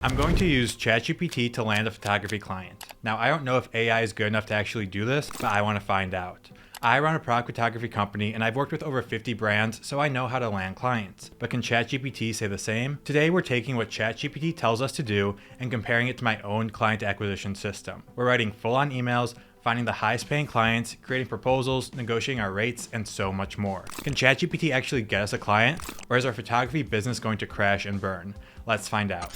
I'm going to use ChatGPT to land a photography client. Now, I don't know if AI is good enough to actually do this, but I want to find out. I run a product photography company and I've worked with over 50 brands, so I know how to land clients. But can ChatGPT say the same? Today, we're taking what ChatGPT tells us to do and comparing it to my own client acquisition system. We're writing full-on emails, finding the highest paying clients, creating proposals, negotiating our rates, and so much more. Can ChatGPT actually get us a client, or is our photography business going to crash and burn? Let's find out.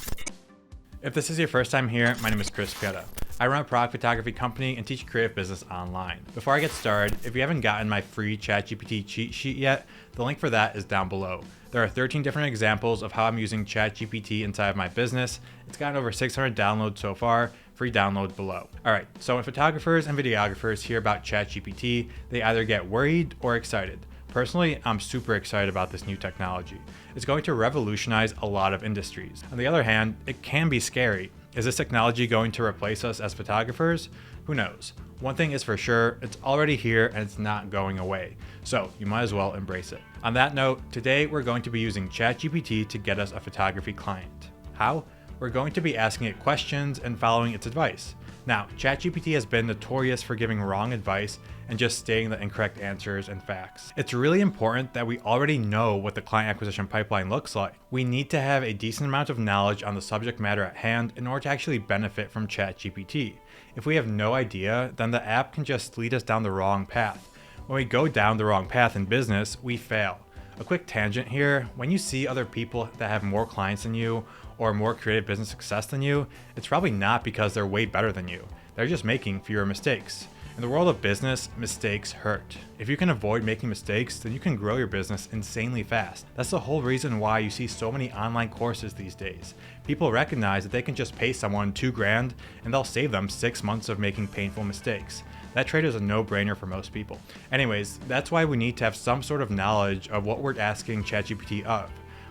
If this is your first time here, my name is Chris Pieta. I run a product photography company and teach creative business online. Before I get started, if you haven't gotten my free ChatGPT cheat sheet yet, the link for that is down below. There are 13 different examples of how I'm using ChatGPT inside of my business. It's gotten over 600 downloads so far. Free download below. Alright, so when photographers and videographers hear about ChatGPT, they either get worried or excited. Personally, I'm super excited about this new technology. It's going to revolutionize a lot of industries. On the other hand, it can be scary. Is this technology going to replace us as photographers? Who knows? One thing is for sure, it's already here and it's not going away. So you might as well embrace it. On that note, today we're going to be using ChatGPT to get us a photography client. How? We're going to be asking it questions and following its advice. Now, ChatGPT has been notorious for giving wrong advice and just stating the incorrect answers and facts. It's really important that we already know what the client acquisition pipeline looks like. We need to have a decent amount of knowledge on the subject matter at hand in order to actually benefit from ChatGPT. If we have no idea, then the app can just lead us down the wrong path. When we go down the wrong path in business, we fail. A quick tangent here, when you see other people that have more clients than you or more creative business success than you, it's probably not because they're way better than you. They're just making fewer mistakes. In the world of business, mistakes hurt. If you can avoid making mistakes, then you can grow your business insanely fast. That's the whole reason why you see so many online courses these days. People recognize that they can just pay someone $2,000 and they'll save them 6 months of making painful mistakes. That trade is a no-brainer for most people. Anyways, that's why we need to have some sort of knowledge of what we're asking ChatGPT of.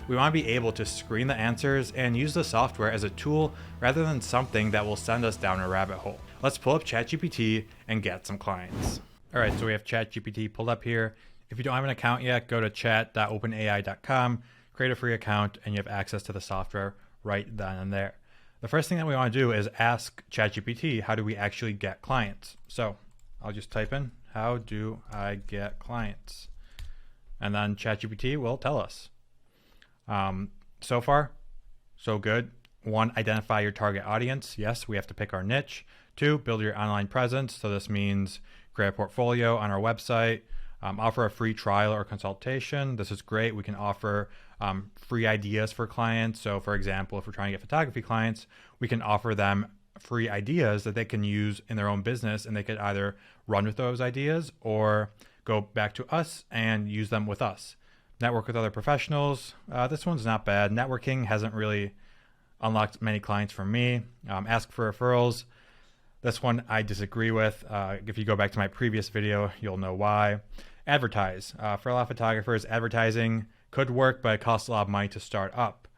We want to be able to screen the answers and use the software as a tool rather than something that will send us down a rabbit hole. Let's pull up ChatGPT and get some clients. All right, so we have ChatGPT pulled up here. If you don't have an account yet, go to chat.openai.com, create a free account, and you have access to the software right then and there. The first thing that we want to do is ask ChatGPT, how do we actually get clients? So I'll just type in, how do I get clients? And then ChatGPT will tell us. So far, so good. 1, identify your target audience. Yes, we have to pick our niche. 2, build your online presence. So this means create a portfolio on our website, offer a free trial or consultation. This is great. We can offer free ideas for clients. So for example, if we're trying to get photography clients, we can offer them free ideas that they can use in their own business, and they could either run with those ideas or go back to us and use them with us. Network with other professionals. This one's not bad. Networking hasn't really unlocked many clients for me. Ask for referrals. This one I disagree with. If you go back to my previous video, you'll know why. Advertise. For a lot of photographers, advertising could work, but it costs a lot of money to start up.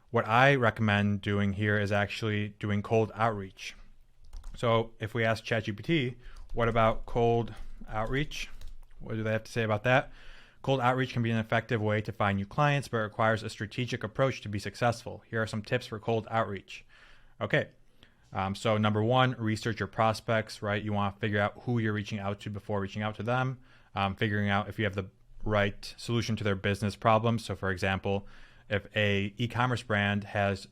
What I recommend doing here is actually doing cold outreach. So if we ask ChatGPT, what about cold outreach? What do they have to say about that? Cold outreach can be an effective way to find new clients, but it requires a strategic approach to be successful. Here are some tips for cold outreach. Okay, so number 1, research your prospects, right? You want to figure out who you're reaching out to before reaching out to them, figuring out if you have the right solution to their business problems. So for example, if a e-commerce brand has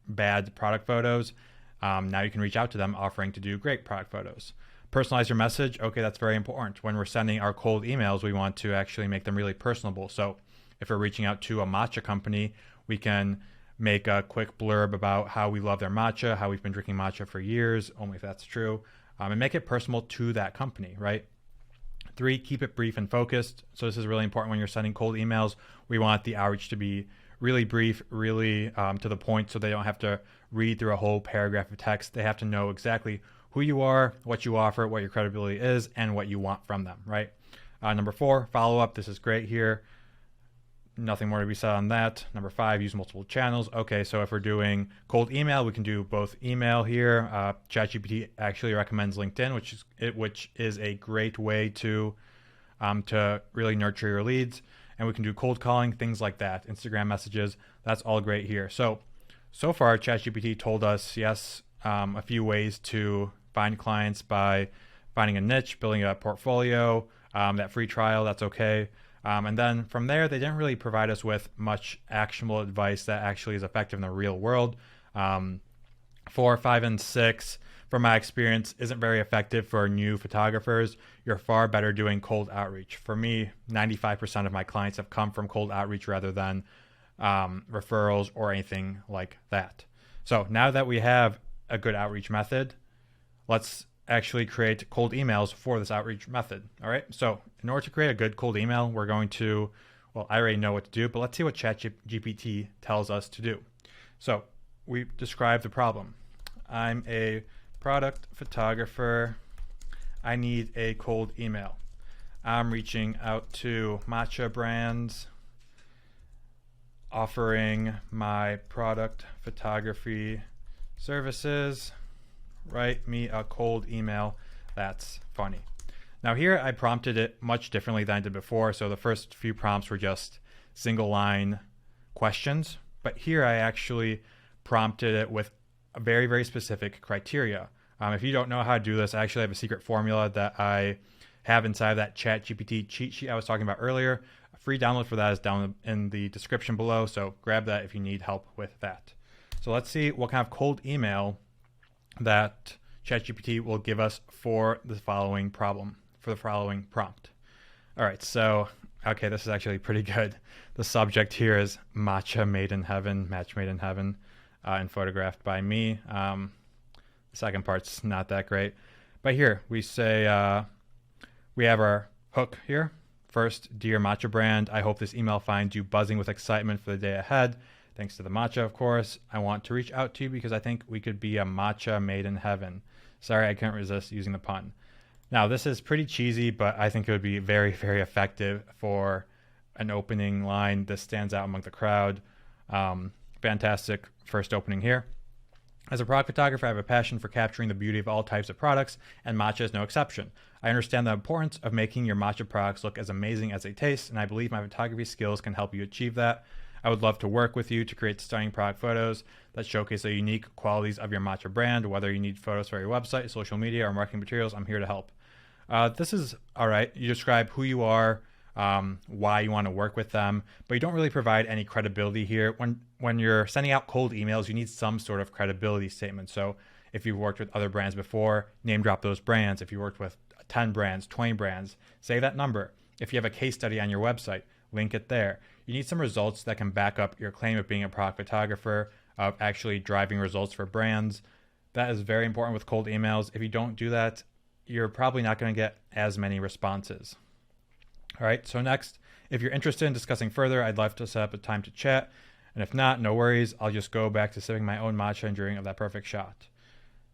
bad product photos, now you can reach out to them offering to do great product photos. Personalize your message. Okay, that's very important. When we're sending our cold emails, we want to actually make them really personable. So if we're reaching out to a matcha company, we can make a quick blurb about how we love their matcha, how we've been drinking matcha for years, only if that's true, and make it personal to that company, right? 3, keep it brief and focused. So this is really important when you're sending cold emails. We want the outreach to be really brief, really to the point, so they don't have to read through a whole paragraph of text. They have to know exactly who you are, what you offer, what your credibility is, and what you want from them, right? Number 4, follow up. This is great here. Nothing more to be said on that. Number 5, use multiple channels. Okay, so if we're doing cold email, we can do both email here. ChatGPT actually recommends LinkedIn, which is a great way to really nurture your leads. And we can do cold calling, things like that, Instagram messages. That's all great here. So So far, ChatGPT told us, yes, a few ways to find clients by finding a niche, building a portfolio, that free trial, that's okay. And then from there, they didn't really provide us with much actionable advice that actually is effective in the real world. 4, 5, and 6, from my experience, isn't very effective for new photographers. You're far better doing cold outreach. For me, 95% of my clients have come from cold outreach rather than referrals or anything like that. So now that we have a good outreach method, let's actually create cold emails for this outreach method. All right. So in order to create a good cold email, we're going to, well, I already know what to do, but let's see what ChatGPT tells us to do. So we describe the problem. I'm a product photographer. I need a cold email. I'm reaching out to matcha brands offering my product photography services. Write me a cold email that's funny. Now here I prompted it much differently than I did before. So the first few prompts were just single line questions, but here I actually prompted it with a very, very specific criteria. If you don't know how to do this, I actually have a secret formula that I have inside of that ChatGPT cheat sheet I was talking about earlier. A free download for that is down in the description below, so grab that if you need help with that. So let's see what kind of cold email that ChatGPT will give us for the following problem, for the following prompt. All right, so, okay, this is actually pretty good. The subject here is matcha made in heaven, match made in heaven, and photographed by me. The second part's not that great. But here, we say, we have our hook here. First, dear matcha brand, I hope this email finds you buzzing with excitement for the day ahead. Thanks to the matcha, of course. I want to reach out to you because I think we could be a matcha made in heaven. Sorry, I couldn't resist using the pun. Now, this is pretty cheesy, but I think it would be very, very effective for an opening line. This stands out among the crowd. Fantastic first opening here. As a product photographer, I have a passion for capturing the beauty of all types of products, and matcha is no exception. I understand the importance of making your matcha products look as amazing as they taste, and I believe my photography skills can help you achieve that. I would love to work with you to create stunning product photos that showcase the unique qualities of your matcha brand. Whether you need photos for your website, social media, or marketing materials, I'm here to help. This is all right. You describe who you are, why you want to work with them, but you don't really provide any credibility here. When you're sending out cold emails, you need some sort of credibility statement. So if you've worked with other brands before, name drop those brands. If you worked with 10 brands, 20 brands, say that number. If you have a case study on your website, link it there. You need some results that can back up your claim of being a product photographer, of actually driving results for brands. That is very important with cold emails. If you don't do that, you're probably not going to get as many responses. All right, so next, if you're interested in discussing further, I'd love to set up a time to chat. And if not, no worries. I'll just go back to sipping my own matcha and dreaming of that perfect shot.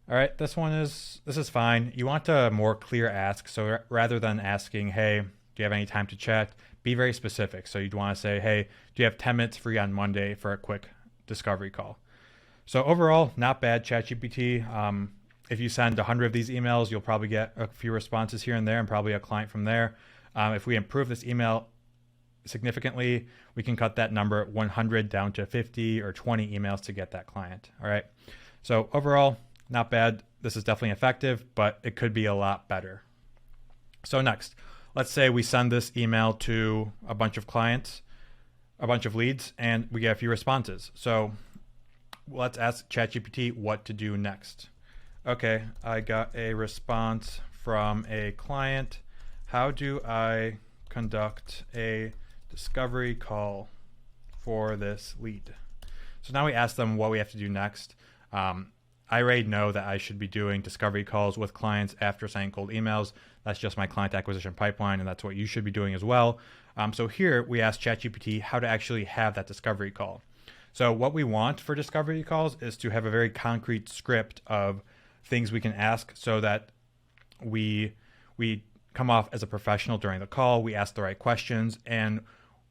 All right, this is fine. You want a more clear ask. So rather than asking, hey, do you have any time to chat? Be very specific. So you'd want to say, hey, do you have 10 minutes free on Monday for a quick discovery call? So overall, not bad, ChatGPT. If you send 100 of these emails, you'll probably get a few responses here and there and probably a client from there. If we improve this email significantly, we can cut that number 100 down to 50 or 20 emails to get that client. All right. So overall, not bad. This is definitely effective, but it could be a lot better. So next, let's say we send this email to a bunch of clients, a bunch of leads, and we get a few responses. So let's ask ChatGPT what to do next. Okay, I got a response from a client. How do I conduct a discovery call for this lead? So now we ask them what we have to do next. I already know that I should be doing discovery calls with clients after sending cold emails. That's just my client acquisition pipeline, and that's what you should be doing as well. So here we ask ChatGPT how to actually have that discovery call. So what we want for discovery calls is to have a very concrete script of things we can ask so that we come off as a professional during the call, we ask the right questions, and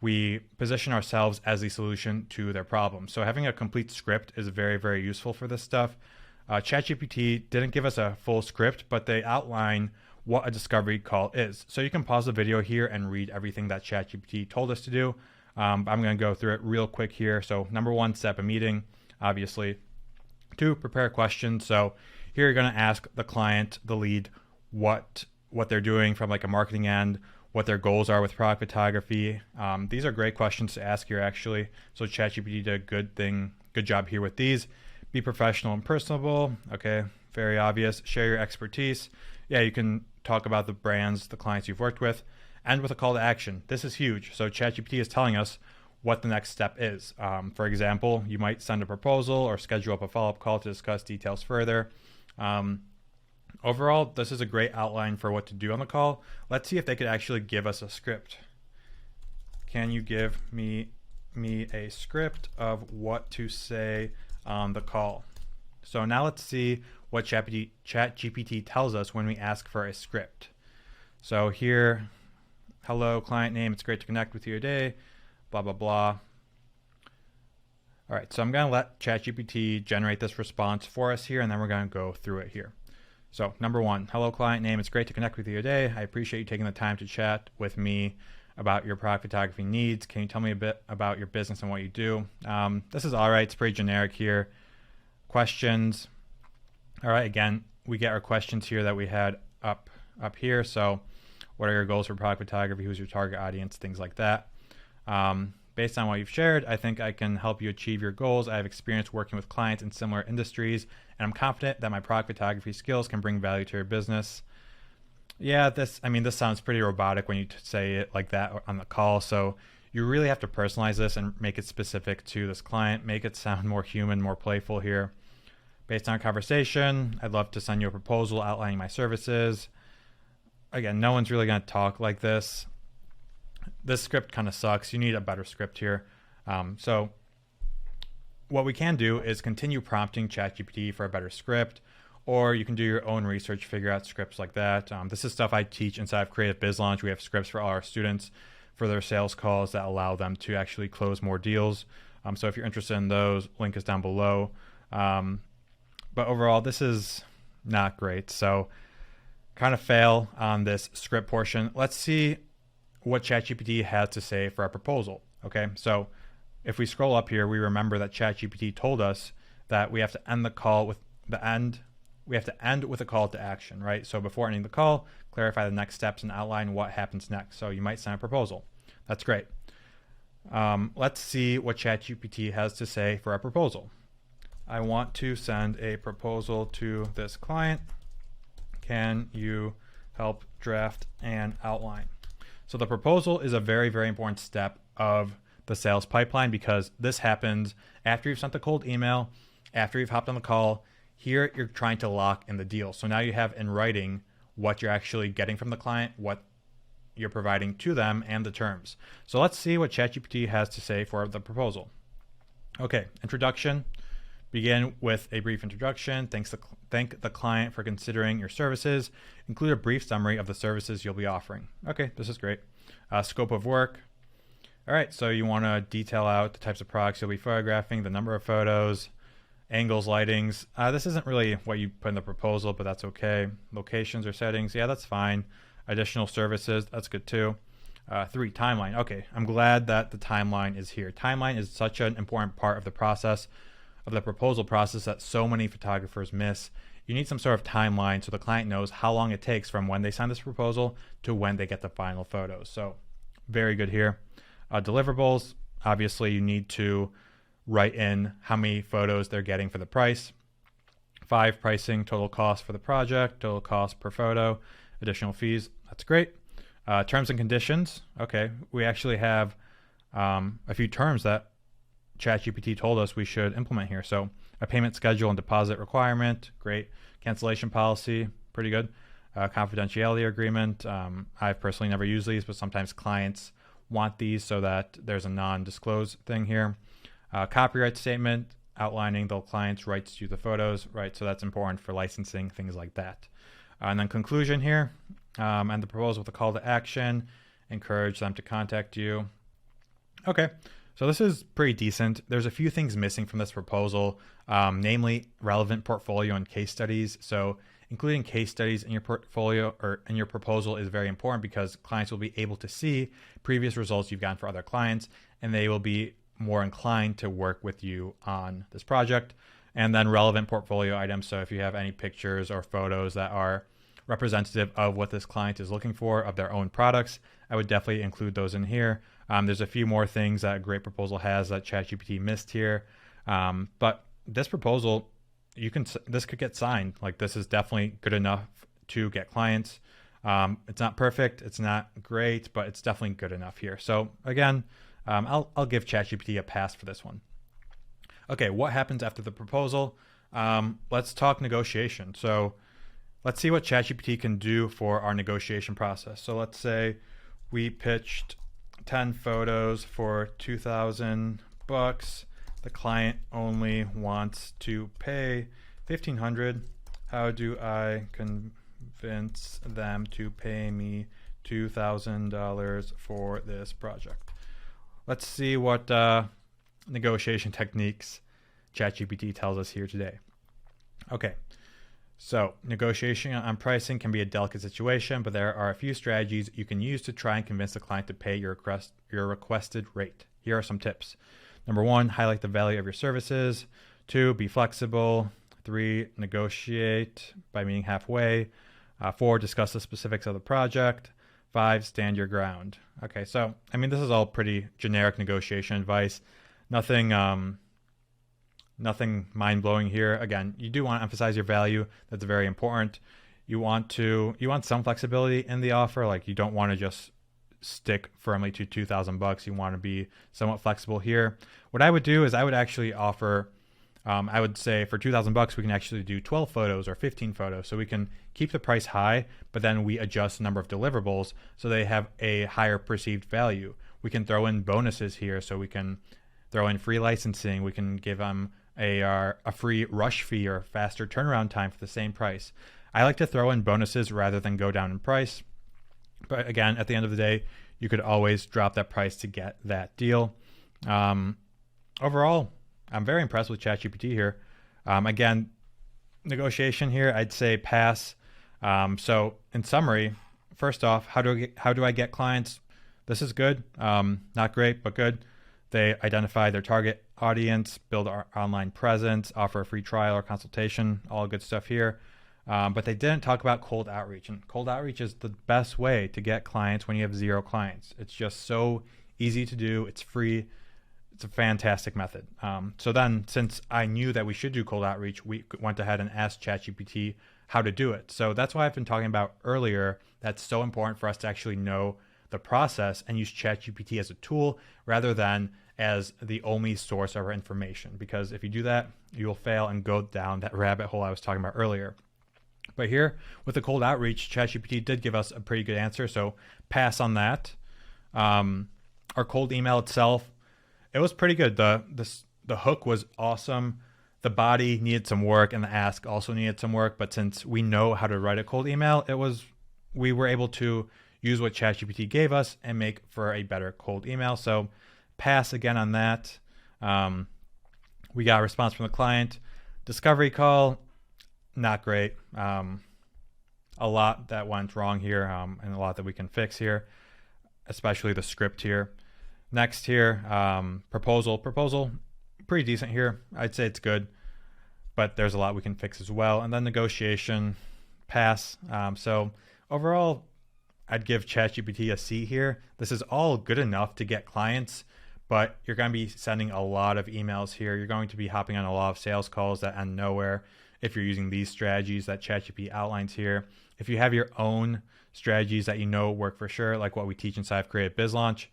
we position ourselves as the solution to their problem. So having a complete script is very, very useful for this stuff. ChatGPT didn't give us a full script, but they outline what a discovery call is. So you can pause the video here and read everything that ChatGPT told us to do. I'm going to go through it real quick here. So number one, set up a meeting. obviously. 2, prepare questions. So here you're going to ask the client, the lead, what they're doing from like a marketing end, what their goals are with product photography. These are great questions to ask here, actually. So ChatGPT did a good job here with these. Be professional and personable. Okay, very obvious. Share your expertise. Yeah, you can talk about the brands, the clients you've worked with. End with a call to action. This is huge. So ChatGPT is telling us what the next step is. For example, you might send a proposal or schedule up a follow-up call to discuss details further. Overall, this is a great outline for what to do on the call. Let's see if they could actually give us a script. Can you give me a script of what to say on the call? So now let's see what ChatGPT tells us when we ask for a script. So here, hello, client name. It's great to connect with you today. Blah, blah, blah. All right, so I'm going to let ChatGPT generate this response for us here, and then we're going to go through it here. So number 1, hello, client name. It's great to connect with you today. I appreciate you taking the time to chat with me about your product photography needs. Can you tell me a bit about your business and what you do? This is all right. It's pretty generic here. Questions. All right, again, we get our questions here that we had up here. So what are your goals for product photography? Who's your target audience? Things like that. Based on what you've shared, I think I can help you achieve your goals. I have experience working with clients in similar industries, and I'm confident that my product photography skills can bring value to your business. Yeah, this sounds pretty robotic when you say it like that on the call. So you really have to personalize this and make it specific to this client, make it sound more human, more playful here. Based on our conversation, I'd love to send you a proposal outlining my services. Again, no one's really going to talk like this. This script kind of sucks. You need a better script here. So what we can do is continue prompting ChatGPT for a better script, or you can do your own research, figure out scripts like that. This is stuff I teach inside of Creative Biz Launch. We have scripts for all our students for their sales calls that allow them to actually close more deals. So if you're interested in those, link is down below. But overall, this is not great. So kind of fail on this script portion. Let's see what ChatGPT has to say for our proposal. Okay, so if we scroll up here, we remember that ChatGPT told us that we have to end the call with we have to end with a call to action, right? So before ending the call, clarify the next steps and outline what happens next. So you might send a proposal. That's great. Let's see what ChatGPT has to say for our proposal. I want to send a proposal to this client. Can you help draft an outline? So the proposal is a very, very important step of the sales pipeline, because this happens after you've sent the cold email, after you've hopped on the call. Here, you're trying to lock in the deal. So now you have in writing what you're actually getting from the client, what you're providing to them, and the terms. So let's see what ChatGPT has to say for the proposal. Okay, introduction. Begin with a brief introduction. Thank the client for considering your services. Include a brief summary of the services you'll be offering. Okay, this is great. Scope of work. All right, so you want to detail out the types of products you'll be photographing, the number of photos, angles, lightings. This isn't really what you put in the proposal, but that's okay. Locations or settings. Yeah, that's fine. Additional services. That's good too. 3, timeline. Okay, I'm glad that the timeline is here. Timeline is such an important part of the process, of the proposal process, that so many photographers miss. You need some sort of timeline so the client knows how long it takes from when they sign this proposal to when they get the final photos. So very good here. Deliverables. Obviously, you need to write in how many photos they're getting for the price. 5, pricing, total cost for the project, total cost per photo, additional fees. That's great. Terms and conditions. Okay, we actually have a few terms that ChatGPT told us we should implement here. So a payment schedule and deposit requirement. Great. Cancellation policy. Pretty good. Confidentiality agreement. I've personally never used these, but sometimes clients want these so that there's a non-disclose thing here. Copyright statement outlining the client's rights to the photos, right? So that's important for licensing, things like that. And then conclusion here, and the proposal with a call to action, encourage them to contact you. Okay, so this is pretty decent. There's a few things missing from this proposal, namely relevant portfolio and case studies. So including case studies in your portfolio or in your proposal is very important, because clients will be able to see previous results you've gotten for other clients, and they will be more inclined to work with you on this project. And then relevant portfolio items. So if you have any pictures or photos that are representative of what this client is looking for of their own products, I would definitely include those in here. There's a few more things that a great proposal has that ChatGPT missed here. But this proposal, this could get signed. Like, this is definitely good enough to get clients. It's not perfect, it's not great, but it's definitely good enough here. So again, I'll give ChatGPT a pass for this one. Okay, what happens after the proposal? Let's talk negotiation. So let's see what ChatGPT can do for our negotiation process. So let's say we pitched 10 photos for $2,000. The client only wants to pay $1,500. How do I convince them to pay me $2,000 for this project? Let's see what negotiation techniques ChatGPT tells us here today. Okay, so negotiation on pricing can be a delicate situation, but there are a few strategies you can use to try and convince the client to pay your requested rate. Here are some tips. Number 1, highlight the value of your services. 2, be flexible. 3, negotiate by meeting halfway. 4, discuss the specifics of the project. 5, stand your ground. Okay, so I mean, this is all pretty generic negotiation advice. Nothing mind-blowing here. Again, you do want to emphasize your value. That's very important. You want some flexibility in the offer. Like, you don't want to just stick firmly to $2,000. You want to be somewhat flexible here. What I would do is I would actually offer, I would say for $2,000, we can actually do 12 photos or 15 photos. So we can keep the price high, but then we adjust the number of deliverables so they have a higher perceived value. We can throw in bonuses here. So we can throw in free licensing. We can give them a free rush fee or faster turnaround time for the same price. I like to throw in bonuses rather than go down in price. But again, at the end of the day, you could always drop that price to get that deal. Overall, I'm very impressed with ChatGPT here. Again, negotiation here, I'd say pass. So in summary, first off, how do I get clients? This is good. Not great, but good. They identify their target audience, build our online presence, offer a free trial or consultation, all good stuff here. But they didn't talk about cold outreach. And cold outreach is the best way to get clients when you have 0 clients. It's just so easy to do. It's free. It's a fantastic method. So then, since I knew that we should do cold outreach, we went ahead and asked ChatGPT how to do it. So that's why I've been talking about earlier. That's so important for us to actually know the process and use ChatGPT as a tool rather than as the only source of our information. Because if you do that, you will fail and go down that rabbit hole I was talking about earlier. But here with the cold outreach, ChatGPT did give us a pretty good answer. So pass on that. Our cold email itself, it was pretty good. The hook was awesome. The body needed some work and the ask also needed some work. But since we know how to write a cold email, we were able to use what ChatGPT gave us and make for a better cold email. So pass again on that. We got a response from the client. Discovery call, not great. A lot that went wrong here, and a lot that we can fix here, especially the script here. Next here, proposal, pretty decent here. I'd say it's good, but there's a lot we can fix as well. And then negotiation, pass. So overall, I'd give ChatGPT a C here. This is all good enough to get clients, but you're going to be sending a lot of emails here. You're going to be hopping on a lot of sales calls that end nowhere if you're using these strategies that ChatGPT outlines here. If you have your own strategies that you know work for sure, like what we teach inside of Creative Biz Launch,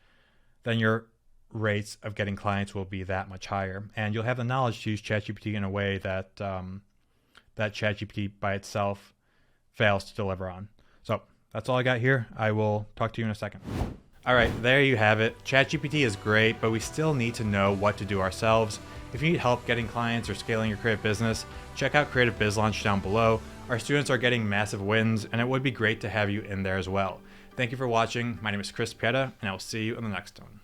then your rates of getting clients will be that much higher. And you'll have the knowledge to use ChatGPT in a way that that ChatGPT by itself fails to deliver on. So that's all I got here. I will talk to you in a second. All right, there you have it. ChatGPT is great, but we still need to know what to do ourselves. If you need help getting clients or scaling your creative business, check out Creative Biz Launch down below. Our students are getting massive wins, and it would be great to have you in there as well. Thank you for watching. My name is Chris Pieta, and I will see you in the next one.